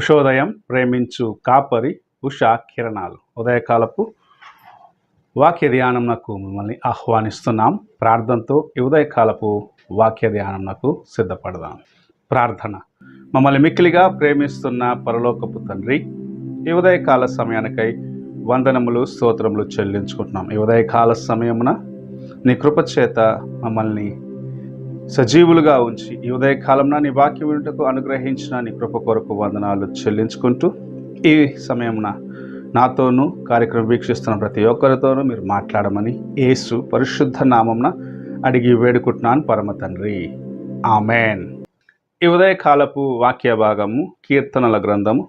ఉషోదయం ప్రేమించు కాపరి ఉషా కిరణాలు ఉదయకాలపు వాక్య ధ్యానంకు మిమ్మల్ని ఆహ్వానిస్తున్నాం. ప్రార్థనతో ఈ ఉదయకాలపు వాక్య ధ్యానంకు సిద్ధపడదాం. ప్రార్థన. మమ్మల్ని మిక్కిలిగా ప్రేమిస్తున్న పరలోకపు తండ్రి, ఈ ఉదయకాల సమయానికై వందనములు స్తోత్రములు చెల్లించుకుంటున్నాం. ఈ ఉదయకాల సమయమున నీ కృపచేత మమ్మల్ని సజీవులుగా ఉంచి ఈ ఉదయకాలంలో నీ వాక్యం వినుటకు అనుగ్రహించిన నీ కృప కొరకు వందనాలు చెల్లించుకుంటూ, ఈ సమయమున నాతోనూ కార్యక్రమం వీక్షిస్తున్న ప్రతి ఒక్కరితోనూ మీరు మాట్లాడమని యేసు పరిశుద్ధ నామమున అడిగి వేడుకుంటున్నాను పరమ తండ్రి, ఆమెన్. ఈ ఉదయకాలపు వాక్య భాగము కీర్తనల గ్రంథము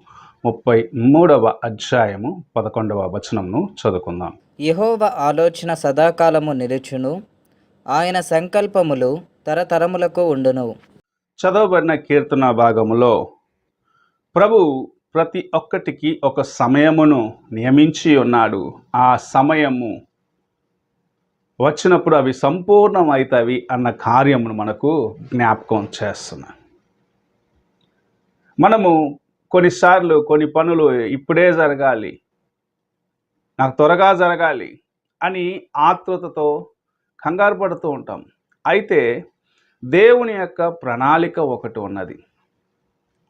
33వ అధ్యాయము 11వ వచనమును చదువుకుందాం. యెహోవా ఆలోచన సదాకాలము నిలుచును, ఆయన సంకల్పములు తరతరములకు ఉండును. చదవబడిన కీర్తన భాగములో ప్రభు ప్రతి ఒక్కటికి ఒక సమయమును నియమించి ఉన్నాడు. ఆ సమయము వచ్చినప్పుడు అవి సంపూర్ణమవుతాయి అన్న కార్యమును మనకు జ్ఞాపకం చేస్తున్నాడు. మనము కొన్నిసార్లు కొన్ని పనులు ఇప్పుడే జరగాలి, నాకు త్వరగా జరగాలి అని ఆతృతతో కంగారు పడుతూ ఉంటాం. అయితే దేవుని యొక్క ప్రణాళిక ఒకటి ఉన్నది.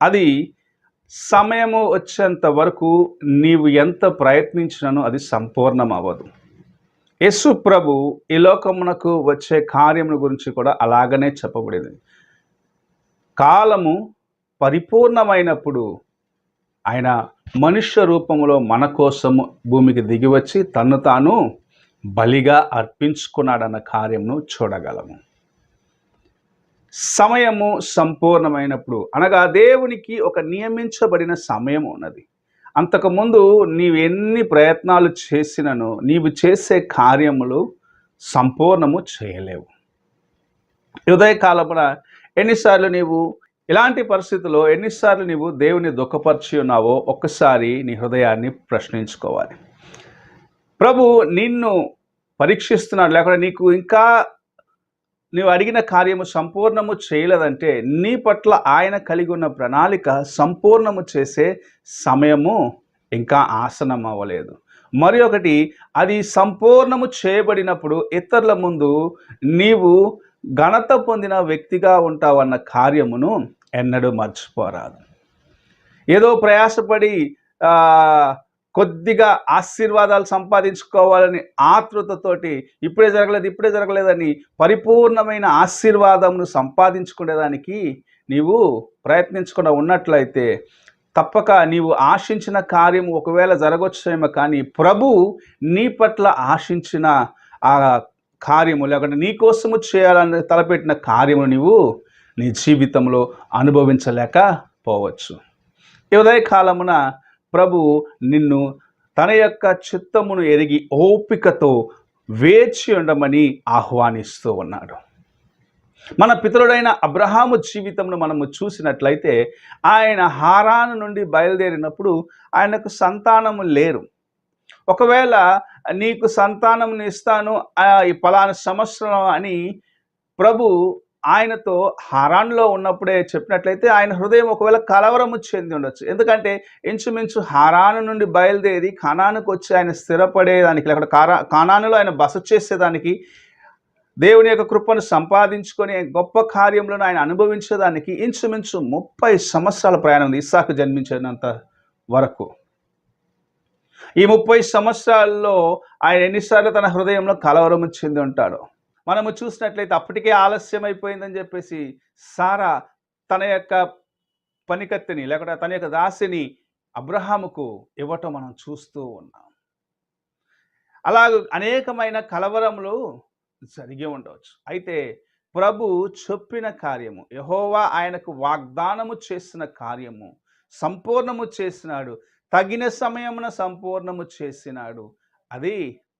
అది సమయము వచ్చేంత వరకు నీవు ఎంత ప్రయత్నించినను అది సంపూర్ణం అవ్వదు. యేసు ప్రభు ఈ లోకమునకు వచ్చే కార్యముల గురించి కూడా అలాగనే చెప్పబడింది. కాలము పరిపూర్ణమైనప్పుడు ఆయన మనుష్య రూపంలో మన కోసము భూమికి దిగివచ్చి తన్ను తాను బలిగా అర్పించుకున్నాడన్న కార్యమును చూడగలము. సమయము సంపూర్ణమైనప్పుడు అనగా దేవునికి ఒక నియమించబడిన సమయం ఉన్నది. అంతకుముందు నీవు ఎన్ని ప్రయత్నాలు చేసినను నీవు చేసే కార్యములు సంపూర్ణము చేయలేవు. ఉదయకాలమున ఎన్నిసార్లు నీవు ఇలాంటి పరిస్థితుల్లో ఎన్నిసార్లు నీవు దేవుని దుఃఖపరిచి ఉన్నావో ఒక్కసారి నీ హృదయాన్ని ప్రశ్నించుకోవాలి. ప్రభు నిన్ను పరీక్షిస్తున్నాడు, లేకపోతే నీకు ఇంకా నీవు అడిగిన కార్యము సంపూర్ణము చేయలేదంటే నీ పట్ల ఆయన కలిగి ఉన్న ప్రణాళిక సంపూర్ణము చేసే సమయము ఇంకా ఆసనం అవ్వలేదు. మరి ఒకటి, అది సంపూర్ణము చేయబడినప్పుడు ఇతరుల ముందు నీవు ఘనత పొందిన వ్యక్తిగా ఉంటావన్న కార్యమును ఎన్నడూ మర్చిపోరాదు. ఏదో ప్రయాసపడి కొద్దిగా ఆశీర్వాదాలు సంపాదించుకోవాలని ఆతృతతోటి ఇప్పుడే జరగలేదని పరిపూర్ణమైన ఆశీర్వాదమును సంపాదించుకునేదానికి నీవు ప్రయత్నించకుండా ఉన్నట్లయితే తప్పక నీవు ఆశించిన కార్యము ఒకవేళ జరగవచ్చేమో, కానీ ప్రభు నీ పట్ల ఆశించిన ఆ కార్యము లేకుంటే నీ కోసము చేయాలని తలపెట్టిన కార్యము నీవు నీ జీవితంలో అనుభవించలేకపోవచ్చు. ఈ ఉదయకాలమున ప్రభు నిన్ను తన యొక్క చిత్తమును ఎరిగి ఓపికతో వేచి ఉండమని ఆహ్వానిస్తూ ఉన్నాడు. మన పితరుడైన అబ్రహాము జీవితంను మనము చూసినట్లయితే ఆయన హారాను నుండి బయలుదేరినప్పుడు ఆయనకు సంతానము లేరు. ఒకవేళ నీకు సంతానం ఇస్తాను ఈ పలానా సంవత్సరం అని ప్రభు ఆయనతో హారాన్లో ఉన్నప్పుడే చెప్పినట్లయితే ఆయన హృదయం ఒకవేళ కలవరము చెంది ఉండొచ్చు. ఎందుకంటే ఇంచుమించు హారాను నుండి బయలుదేరి కానానుకు వచ్చి ఆయన స్థిరపడేదానికి, లేకపోతే కానానులో ఆయన బస చేసేదానికి, దేవుని యొక్క కృపను సంపాదించుకొని గొప్ప కార్యములను ఆయన అనుభవించేదానికి ఇంచుమించు 30 సంవత్సరాల ప్రయాణం ఉంది ఇస్సాకు జన్మించినంత వరకు. ఈ 30 సంవత్సరాల్లో ఆయన ఎన్నిసార్లు తన హృదయంలో కలవరము చెంది ఉంటాడో మనము చూసినట్లయితే అప్పటికే ఆలస్యం అయిపోయిందని చెప్పేసి సారా తన యొక్క పనికత్తిని లేకపోతే తన యొక్క దాసిని అబ్రహాముకు ఇవ్వటం మనం చూస్తూ ఉన్నాం. అలాగే అనేకమైన కలవరములు జరిగి ఉండవచ్చు. అయితే ప్రభు చెప్పిన కార్యము, యెహోవా ఆయనకు వాగ్దానము చేసిన కార్యము సంపూర్ణము చేసినాడు. తగిన సమయమున సంపూర్ణము చేసినాడు. అది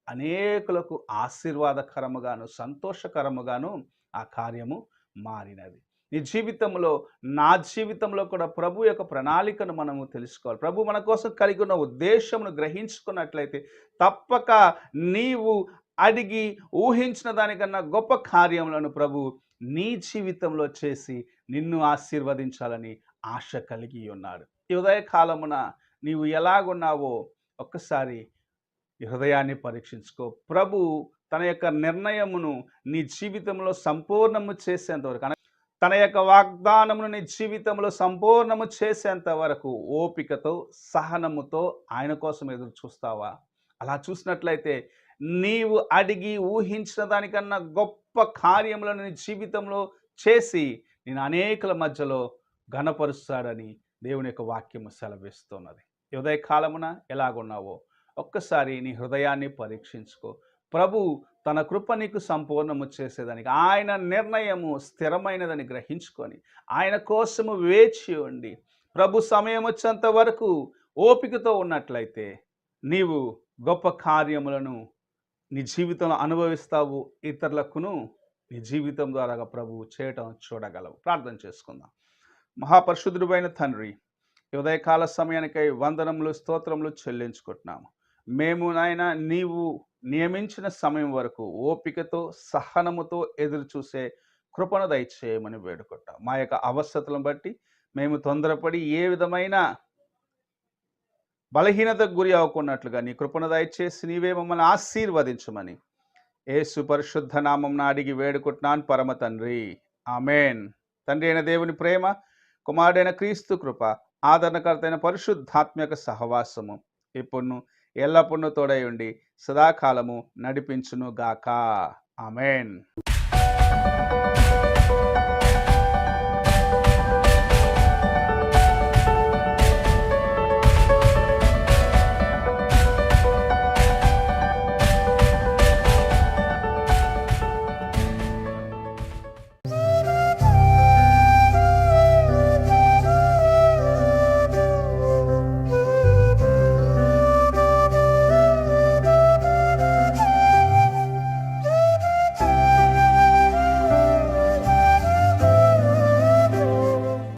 అనేకులకు ఆశీర్వాదకరముగాను సంతోషకరముగాను ఆ కార్యము మారినది. నీ జీవితంలో, నా జీవితంలో కూడా ప్రభు యొక్క ప్రణాళికను మనము తెలుసుకోవాలి. ప్రభు మన కోసం కలిగి ఉన్న ఉద్దేశమును గ్రహించుకున్నట్లయితే తప్పక నీవు అడిగి ఊహించిన దానికన్నా గొప్ప కార్యములను ప్రభు నీ జీవితంలో చేసి నిన్ను ఆశీర్వదించాలని ఆశ కలిగి ఉన్నాడు. ఈ ఉదయకాలమున నీవు ఎలాగున్నావో ఒక్కసారి నీ హృదయాన్ని పరీక్షించుకో. ప్రభు తన యొక్క నిర్ణయమును నీ జీవితంలో సంపూర్ణము చేసేంత వరకు, తన యొక్క వాగ్దానమును నీ జీవితంలో సంపూర్ణము చేసేంత వరకు ఓపికతో, సహనముతో ఆయన కోసం ఎదురు చూస్తావా? అలా చూసినట్లయితే నీవు అడిగి ఊహించిన దానికన్నా గొప్ప కార్యములను నీ జీవితంలో చేసి నేను అనేకుల మధ్యలో ఘనపరుస్తాడని దేవుని యొక్క వాక్యము సెలవిస్తున్నది. ఈ ఉదయకాలమున ఎలాగున్నావో ఒక్కసారి నీ హృదయాన్ని పరీక్షించుకో. ప్రభు తన కృప నీకు సంపూర్ణము చేసేదానికి ఆయన నిర్ణయము స్థిరమైనదని గ్రహించుకొని ఆయన కోసము వేచి ఉండి ప్రభు సమయం వచ్చేంత వరకు ఓపికతో ఉన్నట్లయితే నీవు గొప్ప కార్యములను నీ జీవితంలో అనుభవిస్తావు. ఇతరులకును నీ జీవితం ద్వారా ప్రభు చేయటం చూడగలవు. ప్రార్థన చేసుకుందాం. మహాపరిశుద్ధుడైన తండ్రి, ఈ ఉదయకాల సమయానికై వందనములు, స్తోత్రములు చెల్లించుకుంటున్నాము. మేము నాయన నీవు నియమించిన సమయం వరకు ఓపికతో, సహనముతో ఎదురు చూసే కృపను దయచేయమని వేడుకుంటాం. మా యొక్క అవసరతలను బట్టి మేము తొందరపడి ఏ విధమైన బలహీనతకు గురి అవ్వకున్నట్లుగా నీ కృపను దయచేసి నీవే మమ్మల్ని ఆశీర్వదించమని యేసు పరిశుద్ధ నామమున అడిగి వేడుకుంటున్నాను పరమ తండ్రి. ఆమేన్. తండ్రి అయిన దేవుని ప్రేమ, కుమారుడైన క్రీస్తు కృప, ఆదరణకర్త అయిన పరిశుద్ధాత్మక సహవాసము ఇప్పుడు ఎల్లప్పుడూ తోడై ఉండి సదాకాలము నడిపించును గాక. ఆమేన్.